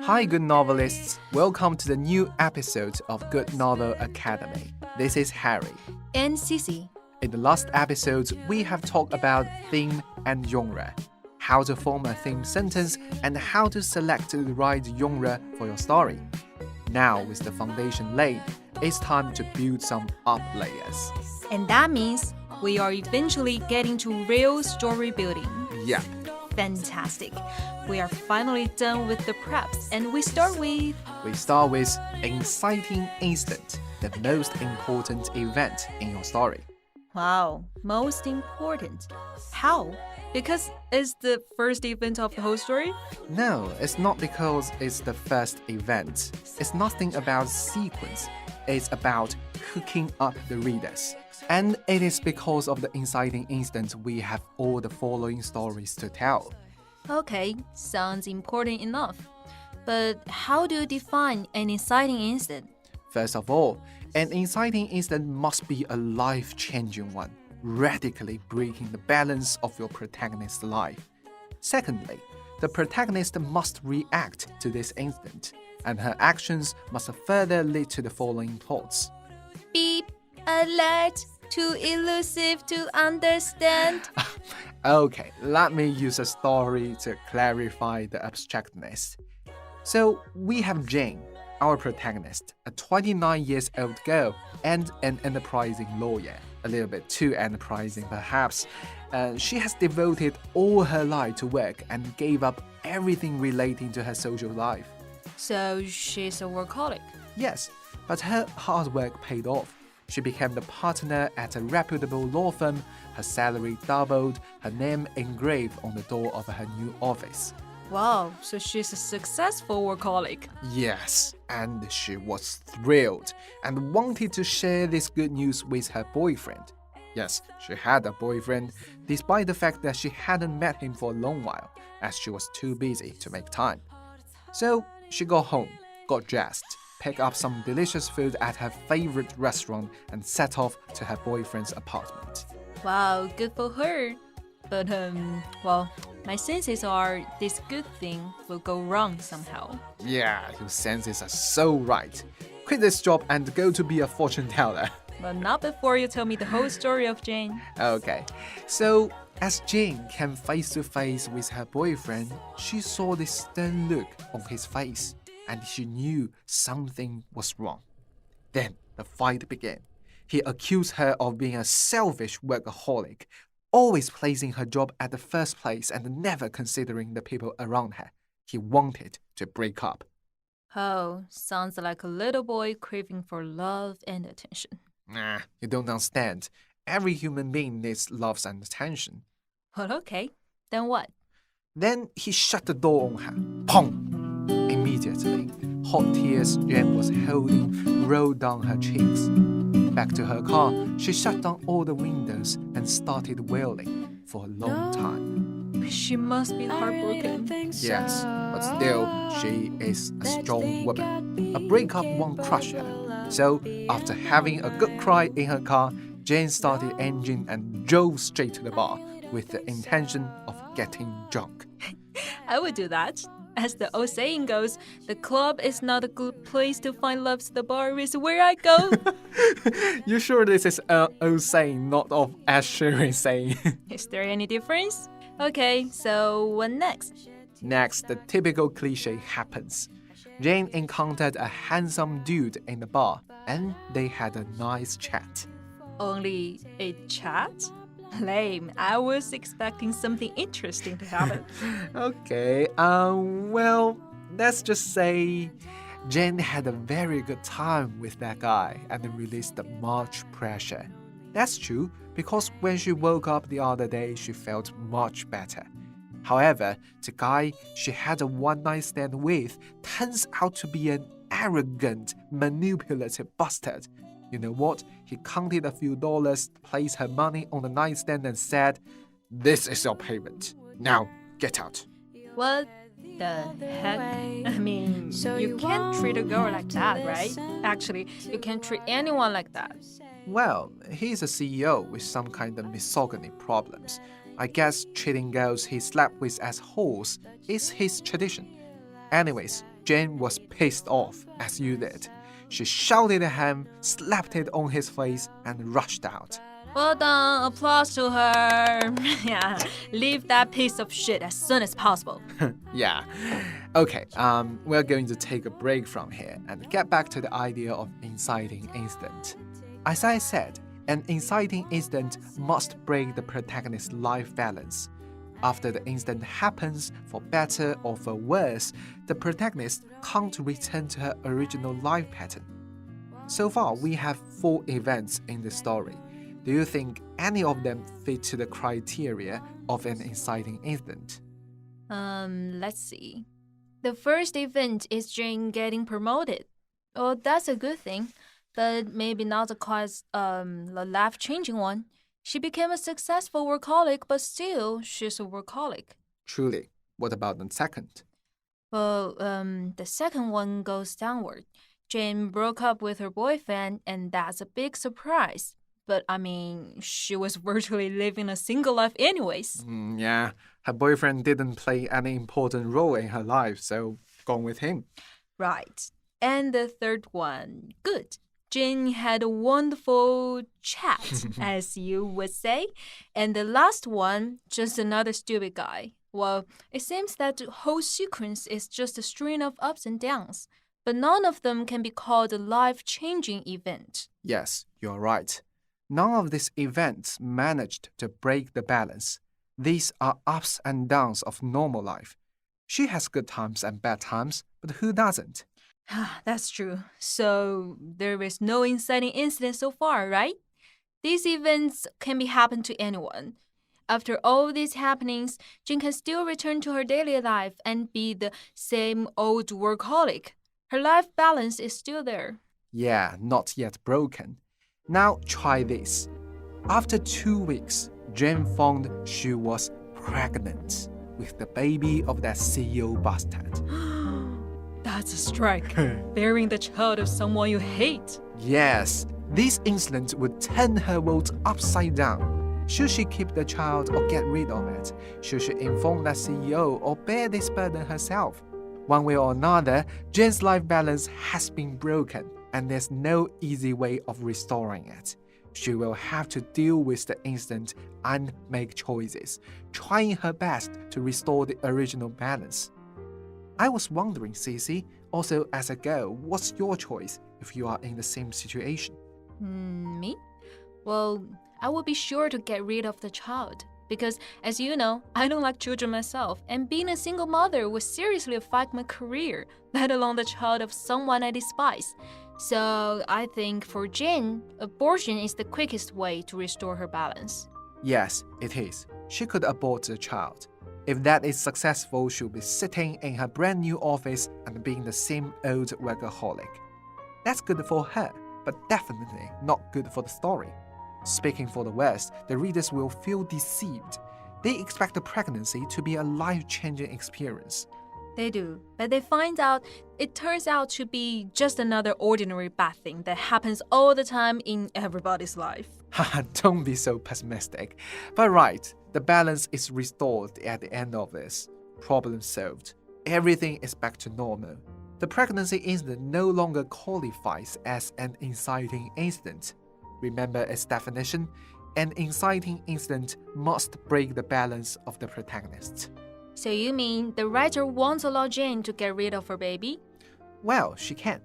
Hi, good novelists. Welcome to the new episode of Good Novel Academy. This is Harry. And Cici. In the last episode, we have talked about theme and genre, how to form a theme sentence, and how to select the right genre for your story. Now, with the foundation laid, it's time to build some up layers. And that means we are eventually getting to real story building. Yeah. Fantastic. We are finally done with the preps and we start with inciting incident, the most important event in your story. Wow, most important. How? Because it's the first event of the whole story? No, it's not because it's the first event. It's nothing about sequence. It's about hooking up the readers. And it is because of the inciting incident we have all the following stories to tell. Okay, sounds important enough. But how do you define an inciting incident? First of all, an inciting incident must be a life-changing one, radically breaking the balance of your protagonist's life. Secondly, the protagonist must react to this incident, and her actions must further lead to the following plots. Beep, alert, too elusive to understand. Okay, let me use a story to clarify the abstractness. So, we have Jane, our protagonist, a 29-year-old girl and an enterprising lawyer. A little bit too enterprising, perhaps. She has devoted all her life to work and gave up everything relating to her social life. So she's a workaholic. Yes, but her hard work paid off. She became the partner at a reputable law firm, her salary doubled, her name engraved on the door of her new office. Wow, so she's a successful workaholic. Yes, and she was thrilled and wanted to share this good news with her boyfriend. Yes, she had a boyfriend, despite the fact that she hadn't met him for a long while, as she was too busy to make time. So she got home, got dressed, picked up some delicious food at her favorite restaurant, and set off to her boyfriend's apartment. Wow, good for her. But, my senses are this good thing will go wrong somehow. Yeah, your senses are so right. Quit this job and go to be a fortune teller. But not before you tell me the whole story of Jane. Okay, so as Jane came face to face with her boyfriend, she saw this stern look on his face, and she knew something was wrong. Then the fight began. He accused her of being a selfish workaholic, always placing her job at the first place and never considering the people around her. He wanted to break up. Oh, sounds like a little boy craving for love and attention. Nah, you don't understand. Every human being needs love and attention. Well, okay. Then what? Then he shut the door on her. Pong! Immediately, hot tears Jane was holding rolled down her cheeks. Back to her car, she shut down all the windows and started wailing for a long time. She must be heartbroken. Yes, but still, she is a strong woman. A breakup won't crush her. So, after having a good cry in her car, Jane started engine and drove straight to the bar with the intention of getting drunk. I would do that. As the old saying goes, the club is not a good place to find love, so the bar is where I go. You sure this is an old saying, not of Ed Sheeran saying? Is there any difference? Okay, so what next? Next, the typical cliche happens. Jane encountered a handsome dude in the bar, and they had a nice chat. Only a chat? Lame. I was expecting something interesting to happen. Okay, well, let's just say Jane had a very good time with that guy and released much pressure. That's true, because when she woke up the other day, she felt much better. However, the guy she had a one-night stand with turns out to be an arrogant, manipulative bastard. You know what? He counted a few dollars, placed her money on the nightstand and said, "This is your payment. Now, get out." What the heck? I mean, you can't treat a girl like that, right? Actually, you can't treat anyone like that. Well, he's a CEO with some kind of misogyny problems. I guess treating girls he slept with as whores is his tradition. Anyways, Jane was pissed off, as you did. She shouted at him, slapped it on his face, and rushed out. Well done, applause to her. Yeah, leave that piece of shit as soon as possible. Yeah. Okay, we're going to take a break from here and get back to the idea of inciting incident. As I said, an inciting incident must break the protagonist's life balance. After the incident happens, for better or for worse, the protagonist can't return to her original life pattern. So far, we have 4 events in the story. Do you think any of them fit to the criteria of an inciting incident? Let's see. The first event is Jane getting promoted. Oh, that's a good thing, but maybe not quite a life-changing one. She became a successful workaholic, but still, she's a workaholic. Truly. What about the second? Well, the second one goes downward. Jane broke up with her boyfriend, and that's a big surprise. But I mean, she was virtually living a single life anyways. Yeah, her boyfriend didn't play any important role in her life, so gone with him. Right. And the third one, good. Jane had a wonderful chat, as you would say. And the last one, just another stupid guy. Well, it seems that the whole sequence is just a string of ups and downs. But none of them can be called a life-changing event. Yes, you're right. None of these events managed to break the balance. These are ups and downs of normal life. She has good times and bad times, but who doesn't? That's true. So there is no inciting incident so far, right? These events can be happen to anyone. After all these happenings, Jane can still return to her daily life and be the same old workaholic. Her life balance is still there. Yeah, not yet broken. Now try this. After 2 weeks, Jane found she was pregnant with the baby of that CEO bastard. That's a strike. Bearing the child of someone you hate. Yes, this incident would turn her world upside down. Should she keep the child or get rid of it? Should she inform that CEO or bear this burden herself? One way or another, Jane's life balance has been broken, and there's no easy way of restoring it. She will have to deal with the incident and make choices, trying her best to restore the original balance. I was wondering, Cici, also as a girl, what's your choice if you are in the same situation? Me? Well, I would be sure to get rid of the child. Because, as you know, I don't like children myself, and being a single mother would seriously affect my career, let alone the child of someone I despise. So, I think for Jane, abortion is the quickest way to restore her balance. Yes, it is. She could abort the child. If that is successful, she'll be sitting in her brand new office and being the same old workaholic. That's good for her, but definitely not good for the story. Speaking for the West, the readers will feel deceived. They expect the pregnancy to be a life-changing experience. They do, but they find out it turns out to be just another ordinary bad thing that happens all the time in everybody's life. Haha, don't be so pessimistic. But right, the balance is restored at the end of this. Problem solved. Everything is back to normal. The pregnancy incident no longer qualifies as an inciting incident. Remember its definition? An inciting incident must break the balance of the protagonist. So you mean the writer won't allow Jane to get rid of her baby? Well, she can.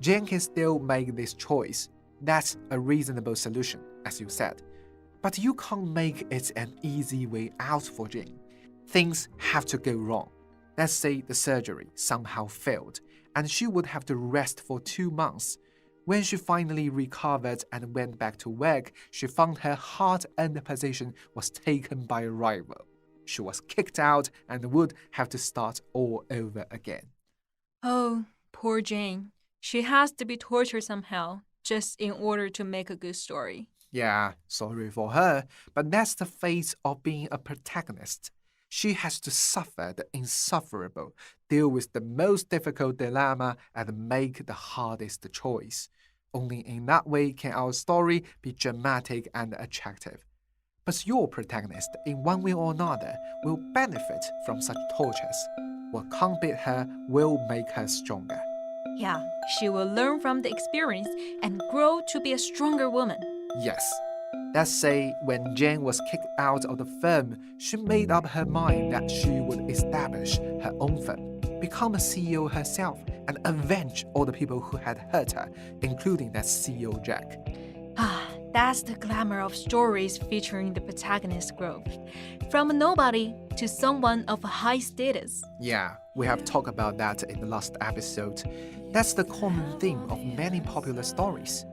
Jane can still make this choice. That's a reasonable solution, as you said. But you can't make it an easy way out for Jane. Things have to go wrong. Let's say the surgery somehow failed, and she would have to rest for 2 months. When she finally recovered and went back to work, she found her hard-earned position was taken by a rival. She was kicked out and would have to start all over again. Oh, poor Jane. She has to be tortured somehow, just in order to make a good story. Yeah, sorry for her, but that's the fate of being a protagonist. She has to suffer the insufferable, deal with the most difficult dilemma, and make the hardest choice. Only in that way can our story be dramatic and attractive. But your protagonist, in one way or another, will benefit from such tortures. What can't beat her will make her stronger. Yeah, she will learn from the experience and grow to be a stronger woman. Yes. Let's say when Jane was kicked out of the firm, she made up her mind that she would establish her own firm, become a CEO herself, and avenge all the people who had hurt her, including that CEO Jack. That's the glamour of stories featuring the protagonist's growth. From a nobody to someone of high status. Yeah, we have talked about that in the last episode. That's the common theme of many popular stories.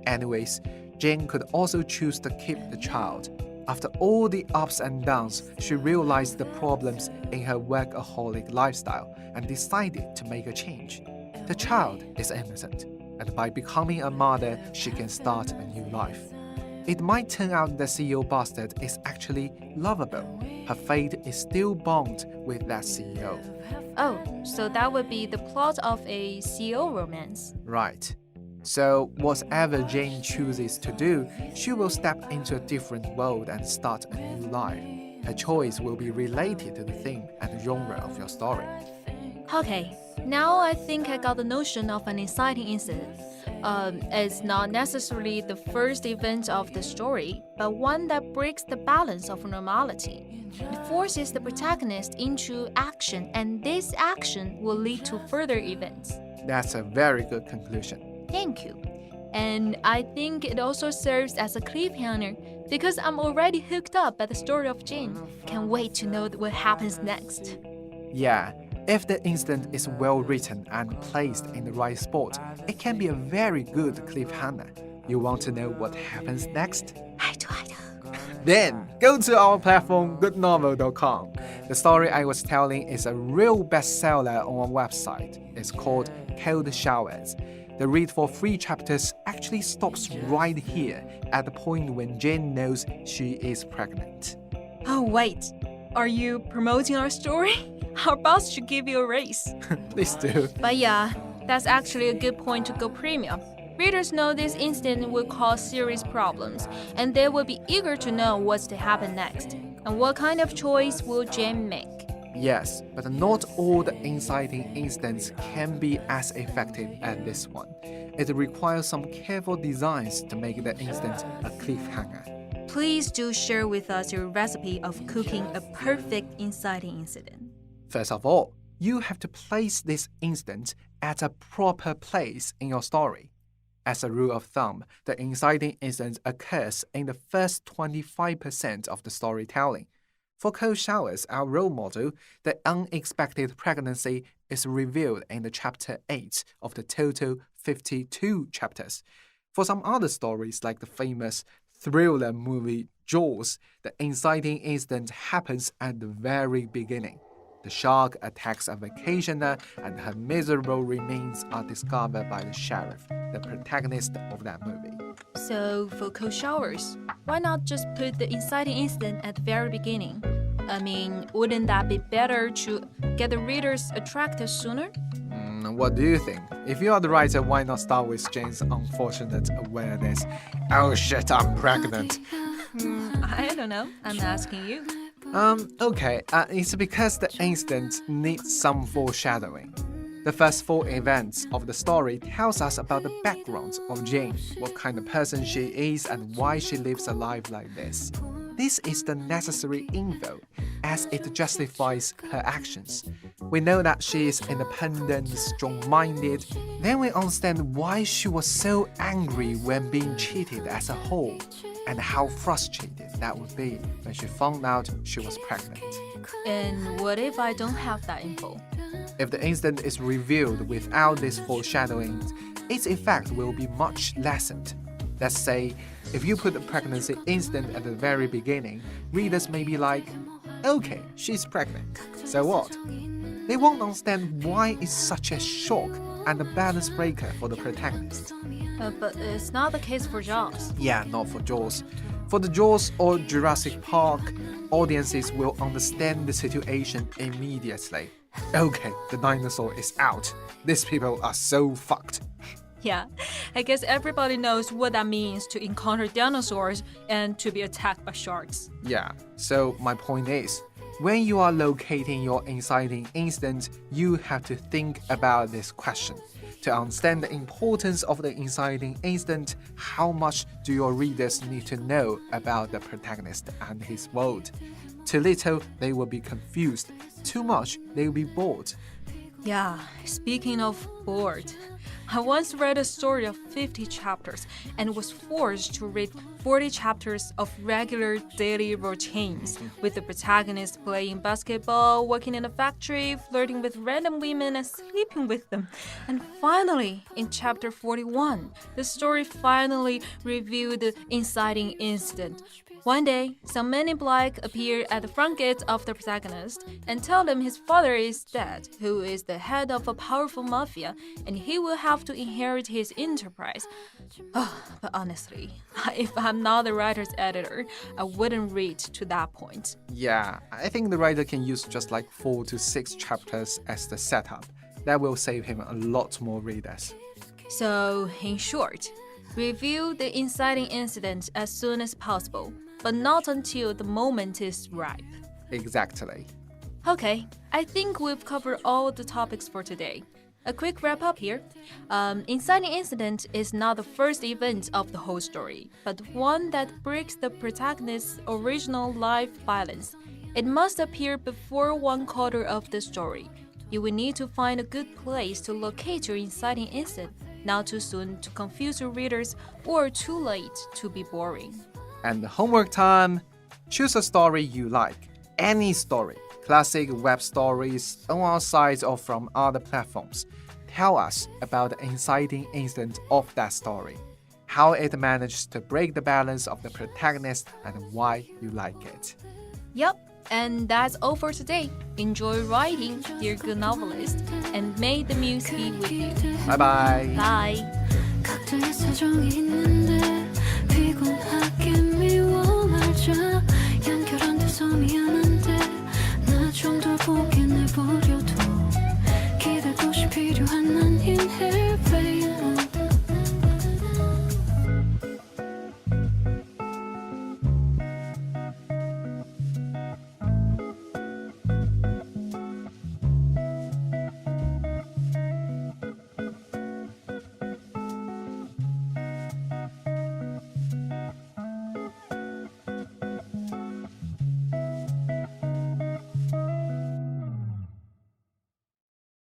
Anyways, Jane could also choose to keep the child. After all the ups and downs, she realized the problems in her workaholic lifestyle and decided to make a change. The child is innocent, and by becoming a mother, she can start a new life. It might turn out the CEO bastard is actually lovable. Her fate is still bound with that CEO. Oh, so that would be the plot of a CEO romance. Right. So, whatever Jane chooses to do, she will step into a different world and start a new life. Her choice will be related to the theme and genre of your story. Okay, now I think I got the notion of an inciting incident. It's not necessarily the first event of the story, but one that breaks the balance of normality. It forces the protagonist into action, and this action will lead to further events. That's a very good conclusion. Thank you. And I think it also serves as a cliffhanger because I'm already hooked up by the story of Jane. Can't wait to know what happens next. Yeah, if the incident is well written and placed in the right spot, it can be a very good cliffhanger. You want to know what happens next? I do. Then go to our platform goodnovel.com. The story I was telling is a real bestseller on our website. It's called Cold Showers. The read for 3 chapters actually stops right here at the point when Jane knows she is pregnant. Oh, wait. Are you promoting our story? Our boss should give you a raise. Please do. But yeah, that's actually a good point to go premium. Readers know this incident will cause serious problems, and they will be eager to know what's to happen next. And what kind of choice will Jane make? Yes, but not all the inciting incidents can be as effective as this one. It requires some careful designs to make the incident a cliffhanger. Please do share with us your recipe of cooking a perfect inciting incident. First of all, you have to place this incident at a proper place in your story. As a rule of thumb, the inciting incident occurs in the first 25% of the storytelling. For Cold Showers, our role model, the unexpected pregnancy is revealed in the chapter 8 of the total 52 chapters. For some other stories, like the famous thriller movie Jaws, the inciting incident happens at the very beginning. The shark attacks a vacationer and her miserable remains are discovered by the sheriff, the protagonist of that movie. So, for Cold Showers, why not just put the inciting incident at the very beginning? I mean, wouldn't that be better to get the readers attracted sooner? What do you think? If you are the writer, why not start with Jane's unfortunate awareness? Oh shit, I'm pregnant. I don't know. I'm asking you. Okay, it's because the incident needs some foreshadowing. The first 4 events of the story tells us about the background of Jane, what kind of person she is and why she lives a life like this. This is the necessary info, as it justifies her actions. We know that she is independent, strong-minded. Then we understand why she was so angry when being cheated as a whole, and how frustrated that would be when she found out she was pregnant. And what if I don't have that info? If the incident is revealed without this foreshadowing, its effect will be much lessened. Let's say, if you put the pregnancy incident at the very beginning, readers may be like, okay, she's pregnant, so what? They won't understand why it's such a shock and a balance breaker for the protagonist. But it's not the case for Jaws. Yeah, not for Jaws. For the Jaws or Jurassic Park, audiences will understand the situation immediately. Okay, the dinosaur is out. These people are so fucked. Yeah, I guess everybody knows what that means to encounter dinosaurs and to be attacked by sharks. Yeah, so my point is, When you are locating your inciting incident, you have to think about this question. To understand the importance of the inciting incident, how much do your readers need to know about the protagonist and his world? Too little, they will be confused. Too much, they will be bored. Yeah, speaking of bored, I once read a story of 50 chapters and was forced to read 40 chapters of regular daily routines, with the protagonist playing basketball, working in a factory, flirting with random women, and sleeping with them. And finally, in chapter 41, the story finally revealed the inciting incident. One day, some men in black appear at the front gate of the protagonist and tell him his father is dead, who is the head of a powerful mafia, and he will have to inherit his enterprise. But honestly, if I'm not the writer's editor, I wouldn't read to that point. Yeah, I think the writer can use just like 4 to 6 chapters as the setup. That will save him a lot more readers. So, in short, review the inciting incident as soon as possible, but not until the moment is ripe. Exactly. Okay, I think we've covered all the topics for today. A quick wrap up here. Inciting incident is not the first event of the whole story, but one that breaks the protagonist's original life balance. It must appear before 1/4 of the story. You will need to find a good place to locate your inciting incident, not too soon to confuse your readers or too late to be boring. And the homework time, choose a story you like. Any story. Classic web stories on our site or from other platforms. Tell us about the inciting incident of that story, how it managed to break the balance of the protagonist, and why you like it. Yep, and that's all for today. Enjoy writing, dear good novelist, and may the muse be with you. Bye bye. Bye. 각자의 사정이 있는